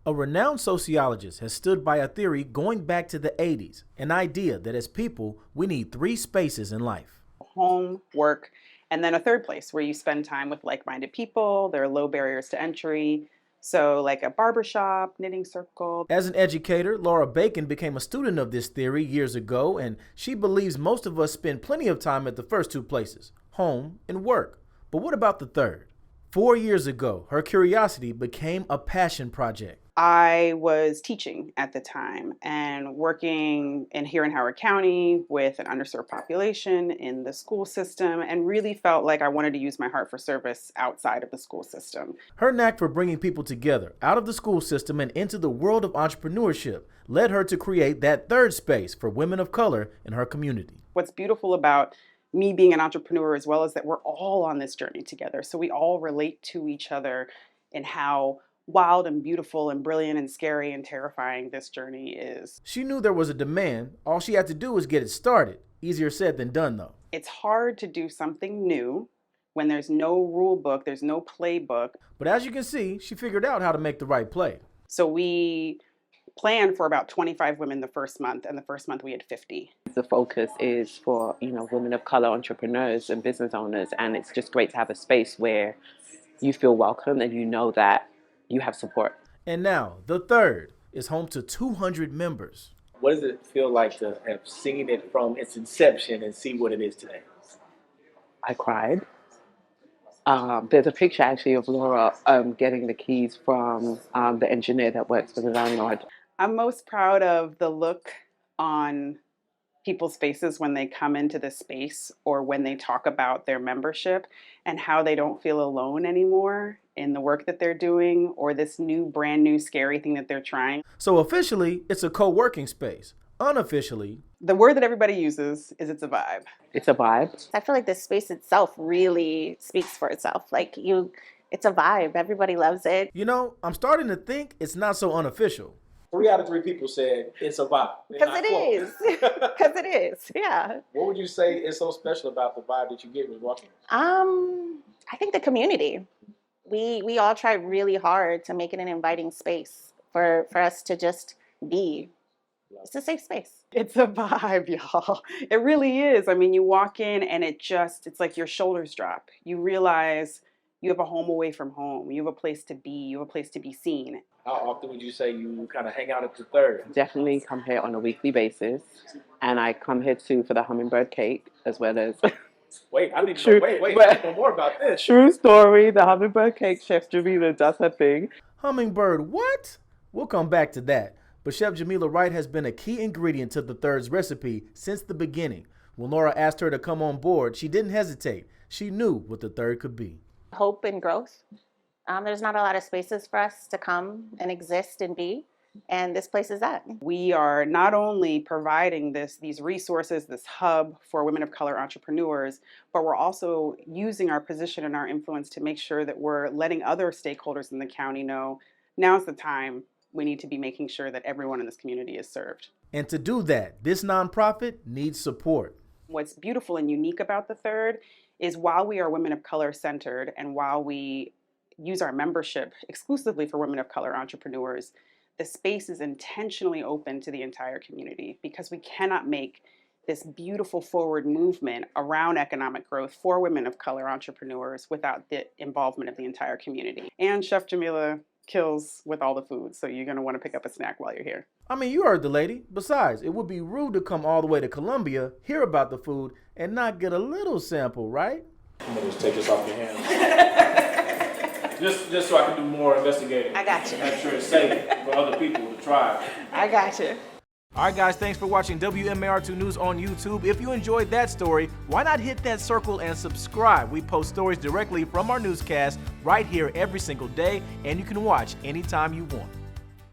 A renowned sociologist has stood by a theory going back to the 80s, an idea that as people, we need three spaces in life. Home, work, and then a third place where you spend time with like-minded people. There are low barriers to entry. So like a barbershop, knitting circle. As an educator, Laura Bacon became a student of this theory years ago, and she believes most of us spend plenty of time at the first two places, home and work. But what about the third? 4 years ago, her curiosity became a passion project. I was teaching at the time and working here in Howard County with an underserved population in the school system, and really felt like I wanted to use my heart for service outside of the school system. Her knack for bringing people together out of the school system and into the world of entrepreneurship led her to create that third space for women of color in her community. What's beautiful about me being an entrepreneur as well is that we're all on this journey together. So we all relate to each other in how wild and beautiful and brilliant and scary and terrifying this journey is. She knew there was a demand. All she had to do was get it started. Easier said than done, though. It's hard to do something new when there's no rule book, there's no playbook. But as you can see, she figured out how to make the right play. So we planned for about 25 women the first month, and the first month we had 50. The focus is for, women of color entrepreneurs and business owners, and it's just great to have a space where you feel welcome and you know that you have support. And now, the third is home to 200 members. What does it feel like to have seen it from its inception and see what it is today? I cried. There's a picture actually of Laura getting the keys from the engineer that works for the landlord. I'm most proud of the look on people's faces when they come into the space or when they talk about their membership, and how they don't feel alone anymore in the work that they're doing or this brand new scary thing that they're trying. So officially, it's a co-working space. Unofficially, the word that everybody uses is it's a vibe. It's a vibe. I feel like the space itself really speaks for itself. It's a vibe. Everybody loves it. I'm starting to think it's not so unofficial. 3 out of 3 people said it's a vibe. Because it is. Because it is, yeah. What would you say is so special about the vibe that you get when you walk in? I think the community. We all try really hard to make it an inviting space for us to just be. It's a safe space. It's a vibe, y'all. It really is. I mean, you walk in and it's like your shoulders drop. You realize you have a home away from home. You have a place to be. You have a place to be seen. How often would you say you kind of hang out at the third? Definitely come here on a weekly basis. And I come here too for the hummingbird cake as well as... Wait, I need to know more about this. True story. The hummingbird cake, Chef Jamila does her thing. Hummingbird what? We'll come back to that. But Chef Jamila Wright has been a key ingredient to the third's recipe since the beginning. When Laura asked her to come on board, she didn't hesitate. She knew what the third could be. Hope and growth. There's not a lot of spaces for us to come and exist and be. And this place is that. We are not only providing these resources, this hub for women of color entrepreneurs, but we're also using our position and our influence to make sure that we're letting other stakeholders in the county know now's the time. We need to be making sure that everyone in this community is served. And to do that, this nonprofit needs support. What's beautiful and unique about the third is while we are women of color centered and while we use our membership exclusively for women of color entrepreneurs, the space is intentionally open to the entire community because we cannot make this beautiful forward movement around economic growth for women of color entrepreneurs without the involvement of the entire community. And Chef Jamila kills with all the food, so you're going to want to pick up a snack while you're here. I mean, you heard the lady. Besides, it would be rude to come all the way to Columbia, hear about the food, and not get a little sample, right? I'm going to just take this off your hands. just so I can do more investigating. I got you. Make sure it's safe for other people to try. I got you. All right, guys, thanks for watching WMAR2 News on YouTube. If you enjoyed that story, why not hit that circle and subscribe? We post stories directly from our newscast right here every single day, and you can watch anytime you want.